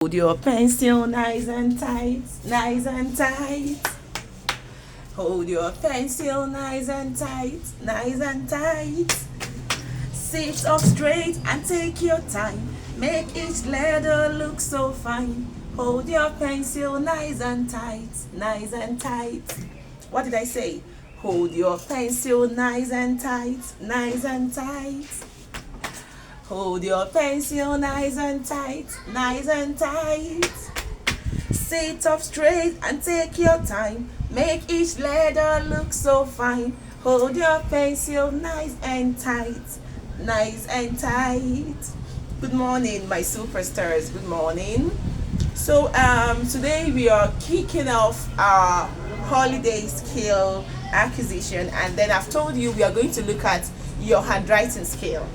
Hold your pencil nice and tight, nice and tight. Hold your pencil nice and tight, nice and tight. Sit up straight and take your time. Make each letter look so fine. Hold your pencil nice and tight, nice and tight. What did I say? Hold your pencil nice and tight, nice and tight. Hold your pencil nice and tight, nice and tight. Sit up straight and take your time. Make each letter look so fine. Hold your pencil nice and tight, nice and tight. Good morning, my superstars. Good morning. So today we are kicking off our holiday skill acquisition, and then I've told you we are going to look at your handwriting skill.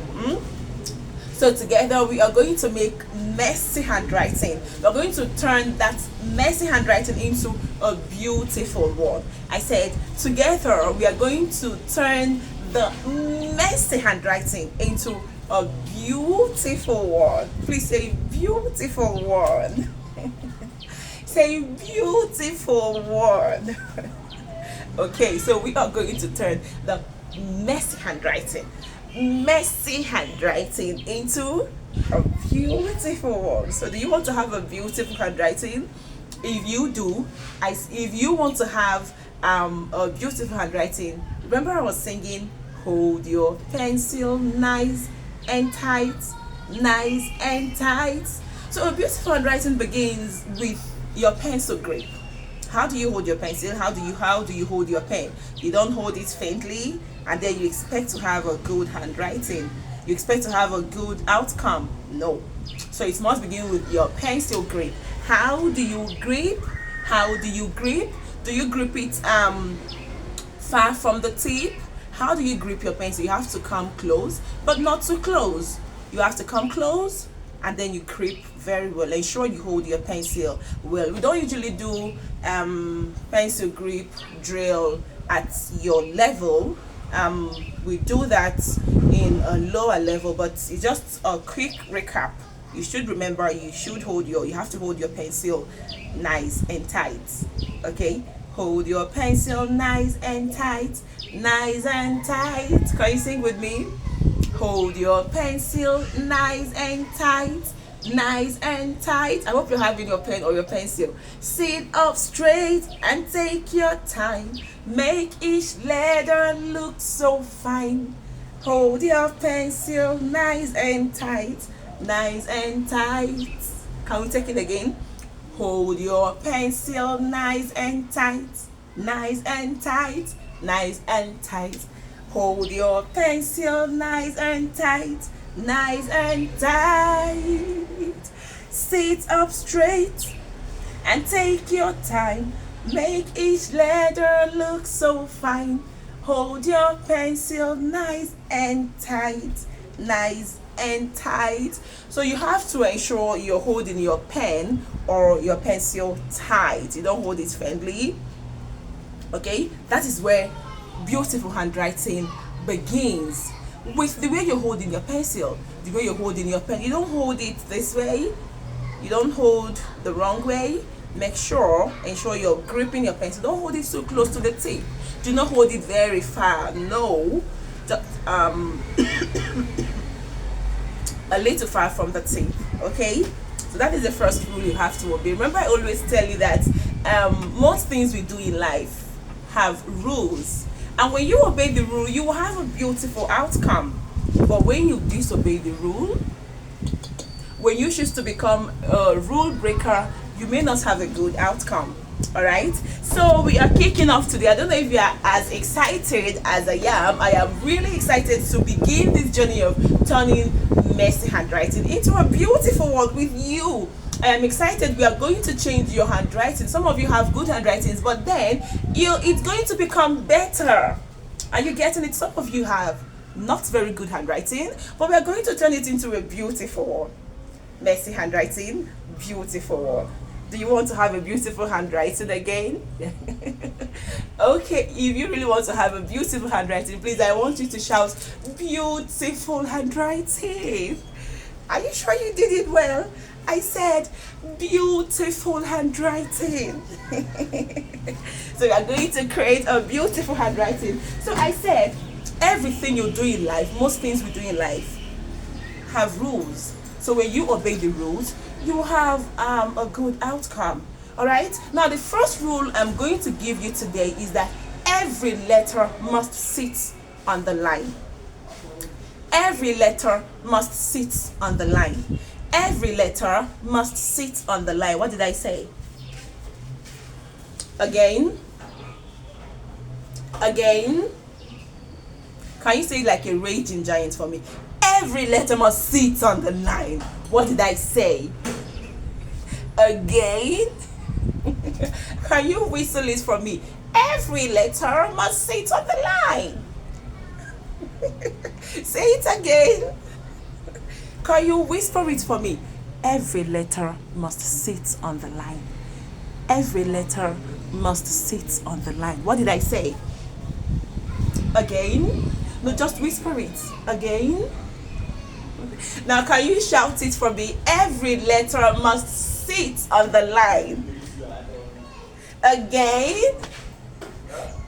So together we are going to make messy handwriting. We're going to turn that messy handwriting into a beautiful one. I said together we are going to turn the messy handwriting into a beautiful one. Please say beautiful one. Say beautiful one. Okay, so we are going to turn the messy handwriting into a beautiful one. So do you want to have a beautiful handwriting? If you do, if you want to have a beautiful handwriting, remember I was singing hold your pencil nice and tight, nice and tight. So a beautiful handwriting begins with your pencil grip. How do you hold your pencil? How do you hold your pen? You don't hold it faintly, and then you expect to have a good handwriting. You expect to have a good outcome. No. So it must begin with your pencil grip. How do you grip? How do you grip? Do you grip it far from the tip? How do you grip your pencil? You have to come close, but not too close. You have to come close, and then you grip very well. Ensure you hold your pencil well. We don't usually do pencil grip drill at your level. We do that in a lower level, but it's just a quick recap. You should remember you have to hold your pencil nice and tight. Okay, hold your pencil nice and tight, nice and tight. Can you sing with me? Hold your pencil nice and tight, nice and tight. I hope you're having your pen or your pencil. Sit up straight and take your time. Make each letter look so fine. Hold your pencil nice and tight, nice and tight. Can we take it again? Hold your pencil nice and tight, nice and tight, nice and tight. Hold your pencil nice and tight, nice and tight. Sit up straight and take your time. Make each letter look so fine. Hold your pencil nice and tight, nice and tight. So you have to ensure you're holding your pen or your pencil tight. You don't hold it firmly. Okay, that is where beautiful handwriting begins, with the way you're holding your pencil, the way you're holding your pen. You don't hold it this way, you don't hold the wrong way. Ensure you're gripping your pencil. Don't hold it so close to the tip. Do not hold it very far. No, just, a little far from the tip. Okay, so that is the first rule you have to obey. Remember, I always tell you that most things we do in life have rules, and when you obey the rule, you will have a beautiful outcome. But when you disobey the rule, when you choose to become a rule breaker, you may not have a good outcome. All right, so we are kicking off today. I don't know if you are as excited as I am. I am really excited to begin this journey of turning messy handwriting into a beautiful one with you. I am excited. We are going to change your handwriting. Some of you have good handwritings, but then it's going to become better. Are you getting it? Some of you have not very good handwriting, but we are going to turn it into a beautiful one. Messy handwriting, beautiful one. Do you want to have a beautiful handwriting again? Okay, if you really want to have a beautiful handwriting, please, I want you to shout beautiful handwriting. Are you sure you did it well? I said beautiful handwriting. So we are going to create a beautiful handwriting. So I said everything you do in life, most things we do in life have rules. So when you obey the rules, you have a good outcome. All right. Now the first rule I'm going to give you today is that every letter must sit on the line. Every letter must sit on the line. Every letter must sit on the line. What did I say? Again. Again. Can you say it like a raging giant for me? Every letter must sit on the line. What did I say? Again. Can you whistle it for me? Every letter must sit on the line. Say it again. Can you whisper it for me? Every letter must sit on the line. Every letter must sit on the line. What did I say? Again. No, just whisper it. Again. Now can you shout it for me? Every letter must sit on the line. Again.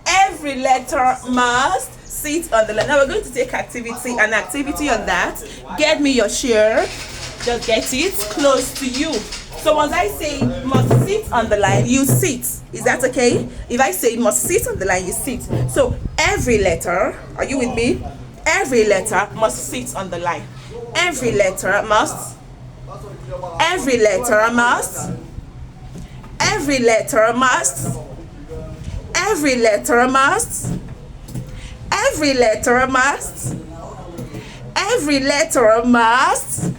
Every letter must sit on the line. Now we're going to take an activity on that. Get me your chair. Just get it close to you. So once I say must sit on the line, you sit. Is that okay? If I say must sit on the line, you sit. So every letter, are you with me? Every letter must sit on the line. Every letter must. Every letter must. Every letter must. Every letter must. Every letter must. Every letter must.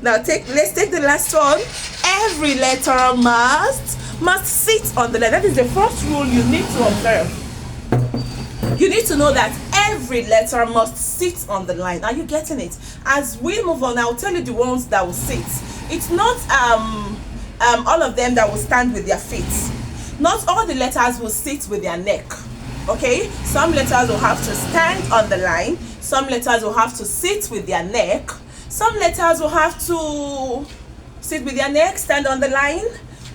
Now let's take the last one. Every letter must sit on the line. That is the first rule you need to observe. You need to know that every letter must sit on the line. Are you getting it? As we move on, I'll tell you the ones that will sit. It's not all of them that will stand with their feet. Not all the letters will sit with their neck. Okay, some letters will have to stand on the line. Some letters will have to sit with their neck. Some letters will have to sit with their neck, stand on the line.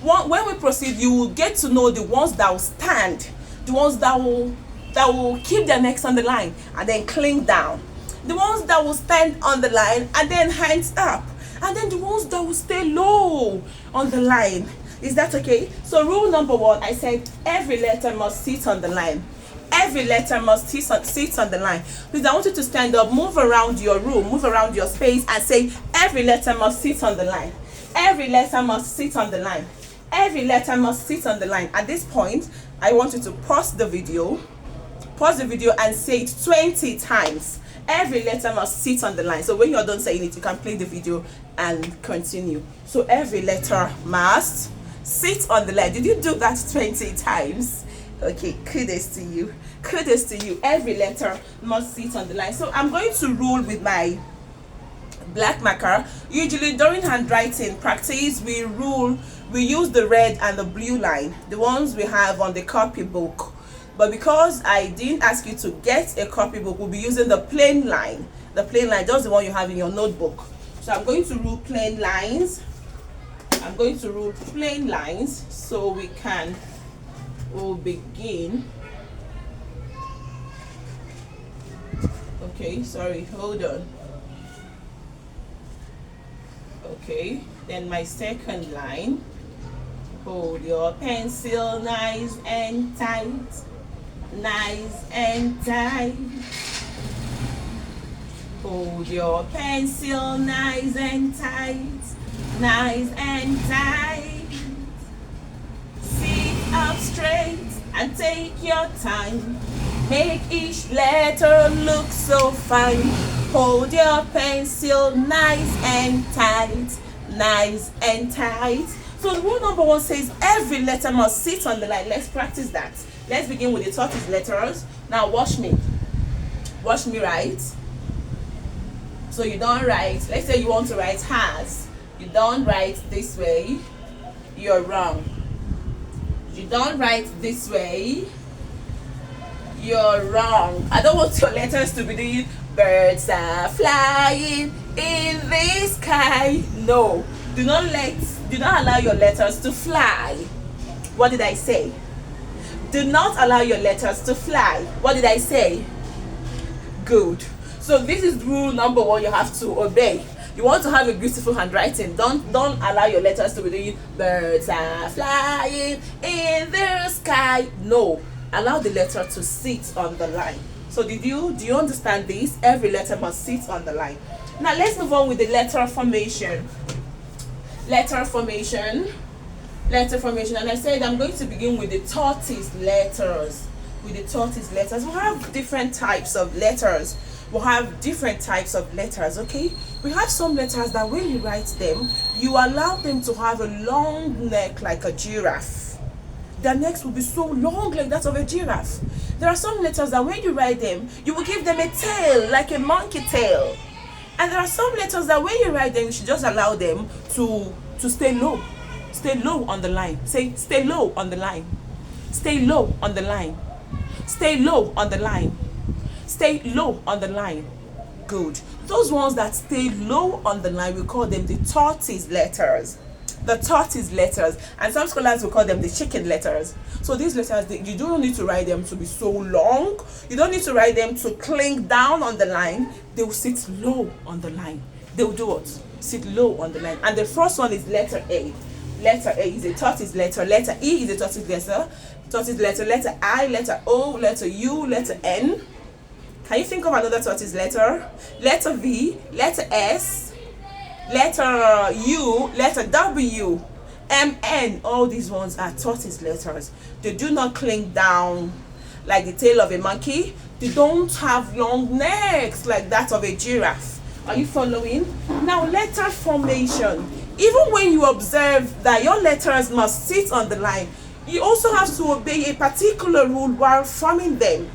When we proceed, you will get to know the ones that will stand, the ones that will keep their necks on the line and then cling down, the ones that will stand on the line and then hands up, and then the ones that will stay low on the line. Is that okay? So rule number one, I said every letter must sit on the line. Every letter must sit on the line. Please, I want you to stand up, move around your room, move around your space and say every letter must sit on the line. Every letter must sit on the line. Every letter must sit on the line. At this point, I want you to pause the video and say it 20 times. Every letter must sit on the line. So when you're done saying it, you can play the video and continue. So every letter must sit on the line. Did you do that 20 times? Okay, kudos to you. Kudos to you. Every letter must sit on the line. So I'm going to rule with my black marker. Usually during handwriting practice, we use the red and the blue line, the ones we have on the copybook. But because I didn't ask you to get a copybook, we'll be using the plain line. The plain line, just the one you have in your notebook. So I'm going to rule plain lines. I'm going to rule plain lines so we'll begin. Okay, sorry, hold on. Okay, then my second line. Hold your pencil nice and tight. Nice and tight. Hold your pencil nice and tight. Nice and tight. Sit up straight and take your time. Make each letter look so fine. Hold your pencil nice and tight. Nice and tight. So rule number one says every letter must sit on the line. Let's practice that. Let's begin with the tortoise letters. Now watch me. Watch me write. So you don't write. Let's say you want to write has. You don't write this way. You're wrong. You don't write this way. You're wrong. I don't want your letters to be doing birds are flying In the sky. No. Do not allow your letters to fly. What did I say? Do not allow your letters to fly. What did I say? Good. So this is rule number 1 you have to obey. You want to have a beautiful handwriting. Don't allow your letters to be doing birds are flying in the sky. No. Allow the letter to sit on the line. So do you understand this? Every letter must sit on the line. Now let's move on with the letter formation. Letter formation. And I said I'm going to begin with the tortoise letters. We have different types of letters. Okay? We have some letters that when you write them, you allow them to have a long neck like a giraffe. Their necks will be so long like that of a giraffe. There are some letters that when you write them, you will give them a tail like a monkey tail. And there are some letters that when you write them, you should just allow them to stay low. Stay low on the line. Say, stay low on the line. Stay low on the line. Stay low on the line. Stay low on the line. Good. Those ones that stay low on the line, we call them the tortoise letters. The tortoise letters. And some scholars will call them the chicken letters. So these letters, you don't need to write them to be so long. You don't need to write them to cling down on the line. They will sit low on the line. They will do what? Sit low on the line. And the first one is letter A. Letter A is a tortoise letter. Letter E is a tortoise letter. Letter I, letter O, letter U, letter N. Can you think of another tortoise letter? Letter V, letter S, letter U, letter W, M, N. All these ones are tortoise letters. They do not cling down like the tail of a monkey. They don't have long necks like that of a giraffe. Are you following? Now, letter formation. Even when you observe that your letters must sit on the line, you also have to obey a particular rule while forming them.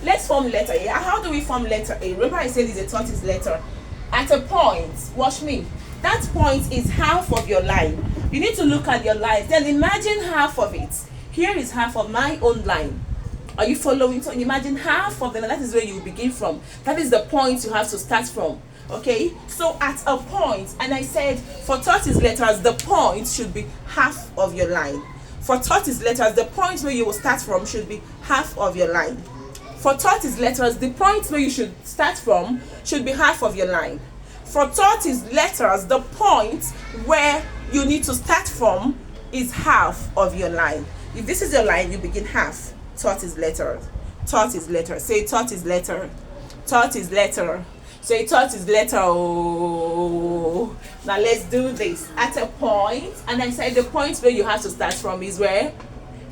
Let's form letter A. How do we form letter A? Remember I said it's a tortoise letter. At a point, watch me. That point is half of your line. You need to look at your line. Then imagine half of it. Here is half of my own line. Are you following? So imagine half of the line. That is where you begin from. That is the point you have to start from. Okay, so at a point, and I said for tortoise letters, the point should be half of your line. For tortoise letters, the point where you will start from should be half of your line. For tortoise letters, the point where you should start from should be half of your line. For tortoise letters, the point where you need to start from is half of your line. If this is your line, you begin half. Tortoise letter. Tortoise letter. Say tortoise letter. Tortoise letter. Say tortoise letter. Oh. Now let's do this. At a point, and I said the point where you have to start from is where?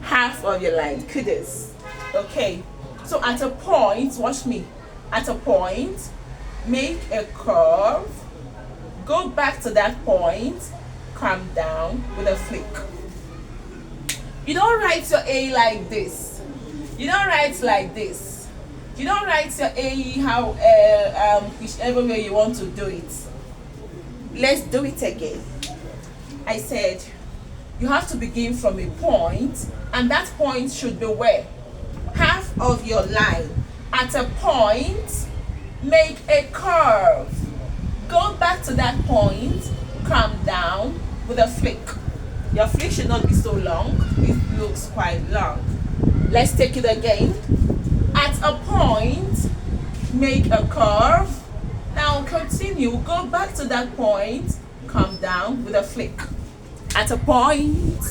Half of your line. Kudos. Okay. So at a point, watch me. At a point, make a curve. Go back to that point. Come down with a flick. You don't write your A like this. You don't write like this. You don't write your A whichever way you want to do it. Let's do it again. I said you have to begin from a point, and that point should be where? Half of your line. At a point, make a curve. Go back to that point, come down with a flick. Your flick should not be so long. It looks quite long. Let's take it again. At a point, make a curve. Now continue. Go back to that point, come down with a flick. At a point,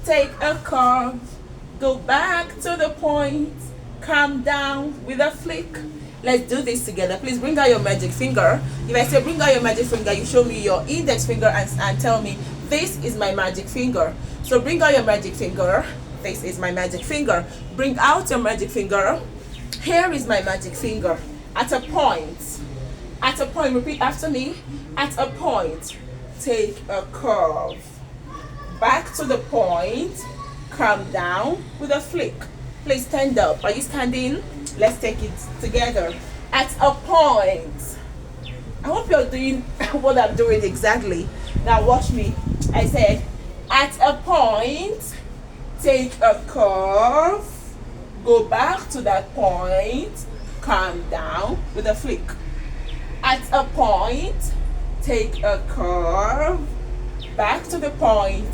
take a curve. Go back to the point, come down with a flick. Let's do this together. Please bring out your magic finger. If I say bring out your magic finger, you show me your index finger and tell me this is my magic finger. So bring out your magic finger. This is my magic finger. Bring out your magic finger. Here is my magic finger. At a point, repeat after me. At a point, take a curve. Back to the point, come down with a flick. Please stand up. Are you standing? Let's take it together. At a point. I hope you're doing what I'm doing exactly. Now watch me. I said, at a point, take a curve, go back to that point, come down with a flick. At a point, take a curve, back to the point,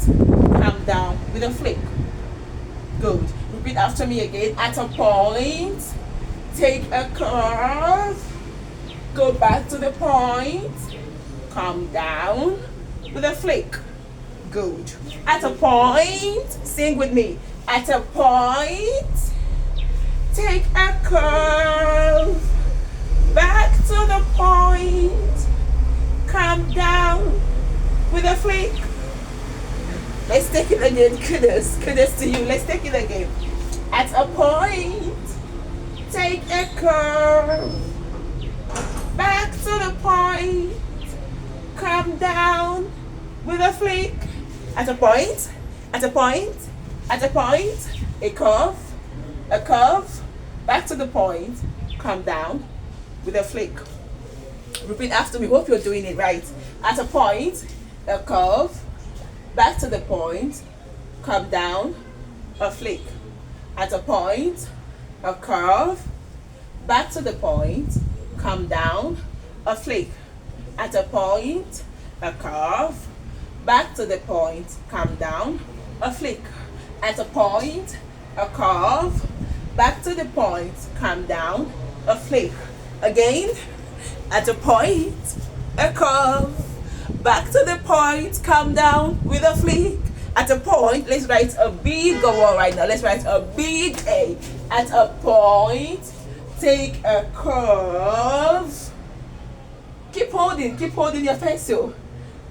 come down with a flick. Good. Repeat after me again. At a point, take a curve, go back to the point, come down with a flick. Good. At a point, sing with me. At a point, take a curve, back to the point, come down with a flick. Let's take it again. Kudos to you. Let's take it again. At a point, take a curve, back to the point, come down with a flick. At a point, at a point, at a point, a curve, back to the point, come down with a flick. Repeat after me. Hope you're doing it right. At a point, a curve, back to the point, come down, a flick. At a point, a curve, back to the point, come down, a flick. At a point, a curve, back to the point, come down, a flick. At a point, a curve, back to the point, come down, a flick. Again, at a point, a curve, back to the point, come down with a flick. At a point, let's write a big one right now. Let's write a big A. At a point, take a curve. Keep holding your pencil.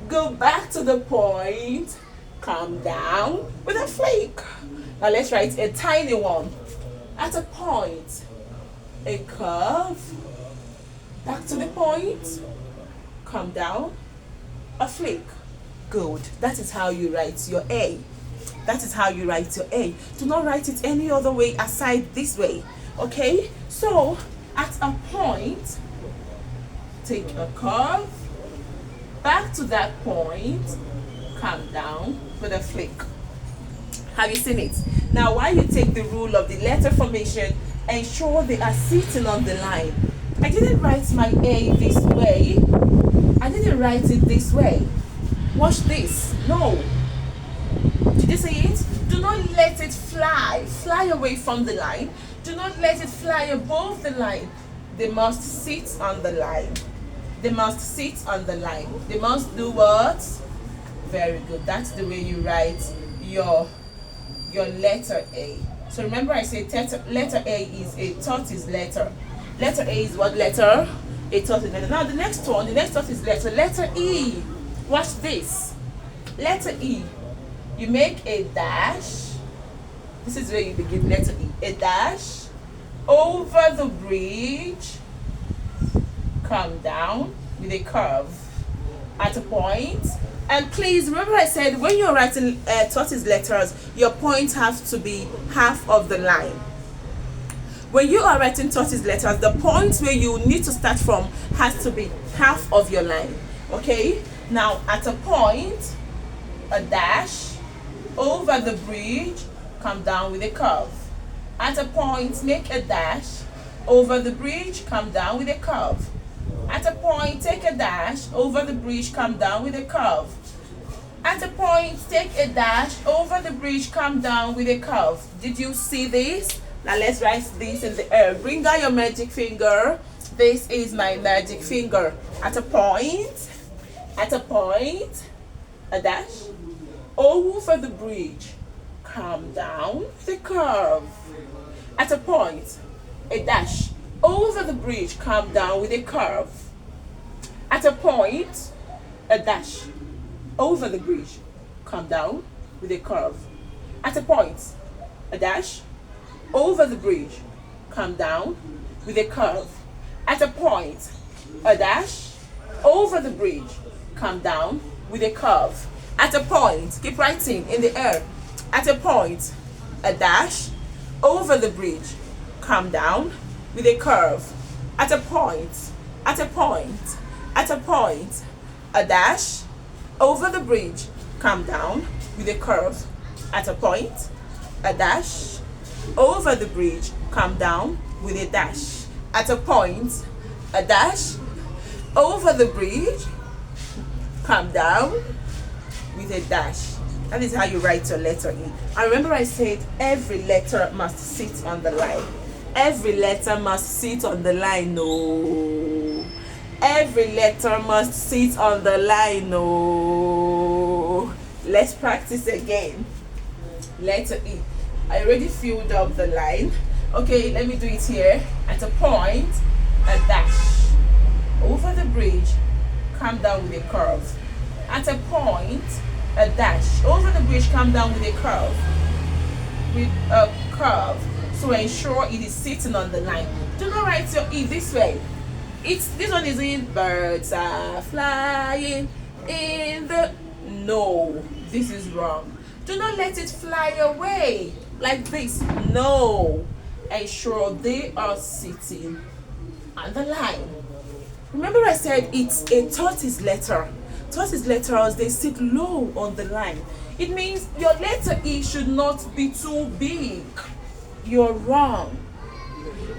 Go back to the point, come down with a flick. Now let's write a tiny one. At a point, a curve, back to the point, come down, a flick. Good. That is how you write your A. That is how you write your A. Do not write it any other way aside this way. Okay? So, at a point, take a curve, back to that point, come down with a flick. Have you seen it? Now, while you take the rule of the letter formation, ensure they are sitting on the line. I didn't write my A this way. I didn't write it this way. Watch this. No. Did you see it? Do not let it fly away from the line. Do not let it fly above the line. They must sit on the line. They must sit on the line. They must do what? Very good. That's the way you write your letter A. So remember I said letter A is a tortoise letter. Letter A is what letter? A tortoise letter. Now the next tortoise letter, letter E. Watch this. Letter E. You make a dash. This is where you begin. Letter E. A dash over the bridge. Come down with a curve at a point. And please remember I said when you're writing tortoise letters, your points have to be half of the line. When you are writing tortoise letters, the point where you need to start from has to be half of your line. Okay? Now, at a point, a dash, over the bridge, come down with a curve. At a point, make a dash, over the bridge, come down with a curve. At a point, take a dash, over the bridge, come down with a curve. At a point, take a dash, over the bridge, come down with a curve. Did you see this? Now let's write this in the air. Bring out your magic finger. This is my magic finger. At a point, a dash, over the bridge, come down with a curve. At a point, a dash, over the bridge, come down with a curve. At a point, a dash, over the bridge, come down with a curve. At a point, a dash, over the bridge, come down with a curve. At a point, a dash, over the bridge, come down with a curve. At a point, keep writing in the air. At a point, a dash, over the bridge, come down with a curve. At a point, a dash, over the bridge, come down with a curve. At a point, a dash, over the bridge, come down with a dash. At a point, a dash, Over the bridge, come down with a dash. That is how you write your letter E. And remember I said every letter must sit on the line. Every letter must sit on the line. No. Every letter must sit on the line. No. Let's practice again. Letter E. I already filled up the line. Okay, let me do it here. At a point, a dash. Over the bridge, come down with a curve. At a point, a dash. Over the bridge, come down with a curve. With a curve. So ensure it is sitting on the line. Do not write your E this way. This one is in birds are flying in the. No, this is wrong. Do not let it fly away like this. No. Ensure they are sitting on the line. Remember I said it's a tortoise letter. Tortoise letters, they sit low on the line. It means your letter E should not be too big. You're wrong.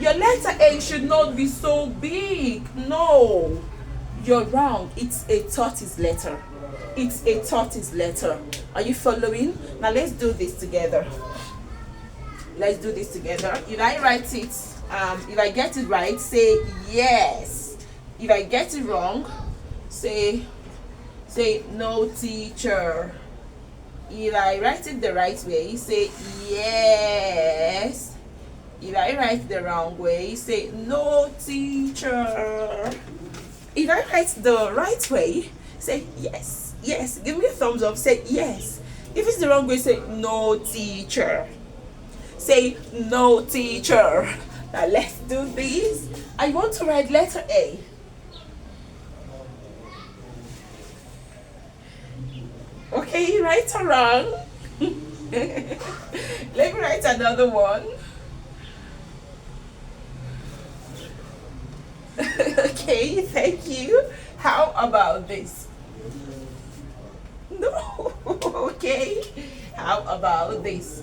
Your letter A should not be so big. No, you're wrong. It's a tortoise letter. It's a tortoise letter. Are you following? Now let's do this together. Let's do this together. If I write it, if I get it right, say yes. If I get it wrong, say no, teacher. If I write it the right way, say yes. If I write the wrong way, say no, teacher. If I write the right way, say yes. Yes. Give me a thumbs up. Say yes. If it's the wrong way, say no, teacher. Say no, teacher. Now let's do this. I want to write letter A. Okay, right or wrong? Let me write another one. Okay, thank you. How about this? No. Okay. How about this?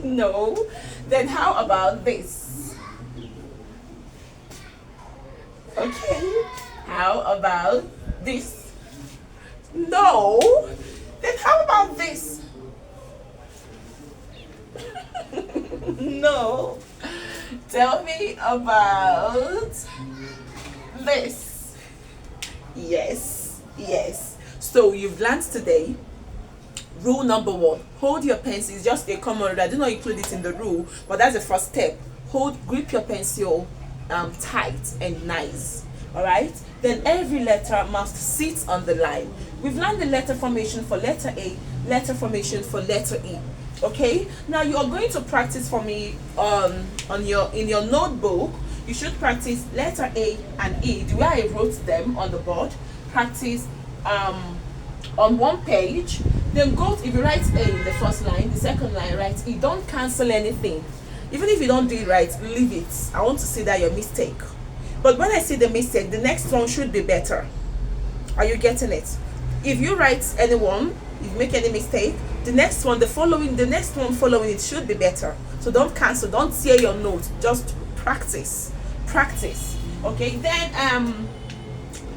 No. Then how about this? Okay. How about this? No. Then how about this? No. Tell me about this. Yes. Yes. So you've learned today. Rule number 1, hold your pencil. It's just a common rule. I do not include it in the rule, but that's the first step. Grip your pencil tight and nice. Alright? Then every letter must sit on the line. We've learned the letter formation for letter A, letter formation for letter E. Okay? Now you are going to practice for me in your notebook. You should practice letter A and E, the way I wrote them on the board. Practice on one page. Then if you write A in the first line, the second line write E. Don't cancel anything. Even if you don't do it right, leave it. I want to see that your mistake. But when I see the mistake, the next one should be better. Are you getting it? If you write anyone, if you make any mistake, the next one following it should be better. So don't cancel, don't tear your note. Just practice. Okay, then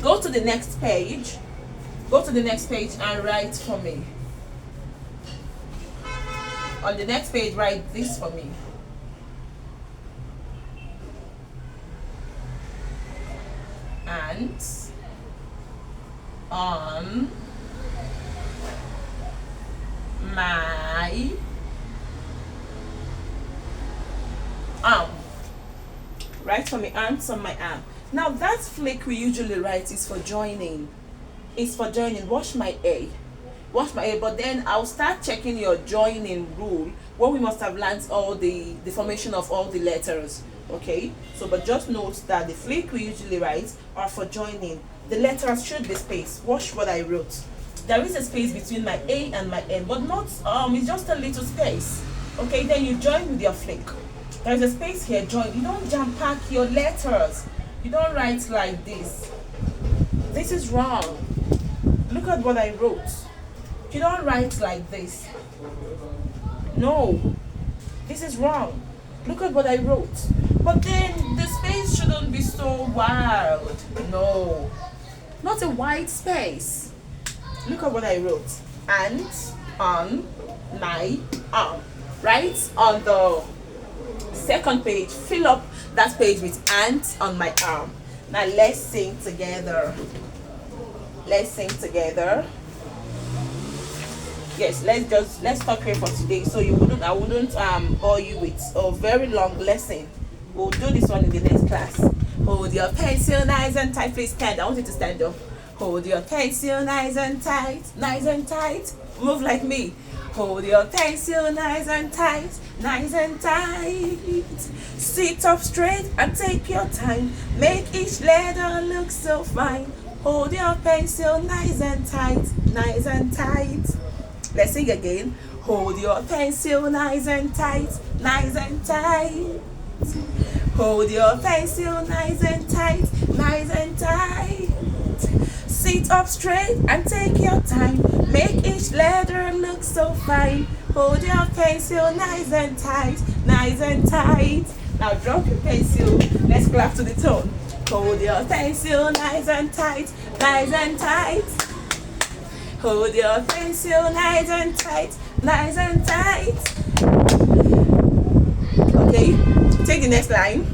go to the next page. Go to the next page and write for me. On the next page, write this for me. And on my arm. Write for me, ants on my arm. Now that flick we usually write is for joining. It's for joining. Wash my A. But then I'll start checking your joining rule where we must have learned all the formation of all the letters. Okay, so but just note that the flick we usually write are for joining. The letters should be spaced. Watch what I wrote. There is a space between my A and my N, but not it's just a little space. Okay, then you join with your flick. There is a space here. Join. You don't jam pack your letters. You don't write like this. This is wrong. Look at what I wrote. You don't write like this. No, this is wrong. Look at what I wrote. But then the space shouldn't be so wild. No, not a wide space. Look at what I wrote. And on my arm. Right on the second page, fill up that page with ants on my arm. Now let's sing together. Let's sing together. Yes, let's stop here for today, so I wouldn't bore you with a very long lesson. We'll do this one in the next class. Hold your pencil nice and tight. Please stand. I want you to stand up. Hold your pencil nice and tight. Nice and tight. Move like me. Hold your pencil nice and tight. Nice and tight. Sit up straight and take your time. Make each letter look so fine. Hold your pencil nice and tight. Nice and tight. Let's sing again. Hold your pencil nice and tight. Nice and tight. Hold your pencil nice and tight. Nice and tight. Sit up straight and take your time. Make each letter look so fine. Hold your pencil nice and tight. Nice and tight. Now drop your pencil. Let's clap to the tone. Hold your pencil nice and tight. Nice and tight. Hold your pencil nice and tight. Nice and tight. Okay, take the next line.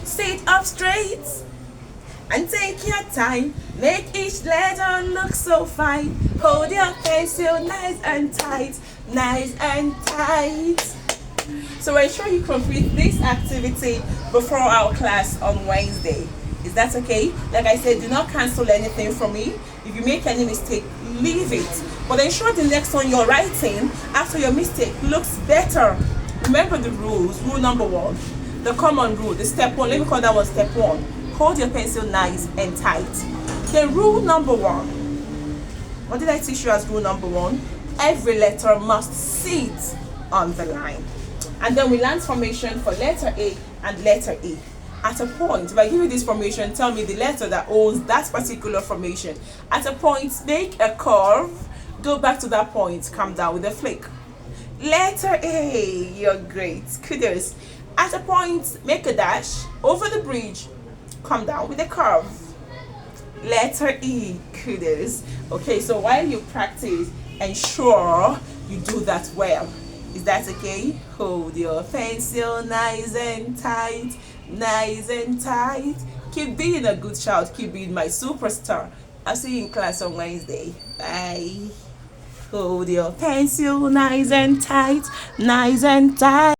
Sit up straight and take your time. Make each letter look so fine. Hold your pencil nice and tight. Nice and tight. So ensure you complete this activity before our class on Wednesday. Is that okay? Like I said, do not cancel anything from me. If you make any mistake, leave it. But ensure the next one you're writing after your mistake looks better. Remember the rules. Rule number 1. The common rule. The step 1. Let me call that one step 1. Hold your pencil nice and tight. Then rule number 1. What did I teach you as rule number 1? Every letter must sit on the line. And then we learned formation for letter A and letter E. At a point, if I give you this formation, tell me the letter that owns that particular formation. At a point, make a curve, go back to that point, come down with a flick. Letter A, you're great, kudos. At a point, make a dash, over the bridge, come down with a curve. Letter E, kudos. Okay, so while you practice, ensure you do that well. Is that okay? Hold your pencil nice and tight. Nice and tight. Keep being a good child. Keep being my superstar. I'll see you in class on Wednesday. Bye. Hold your pencil nice and tight. Nice and tight.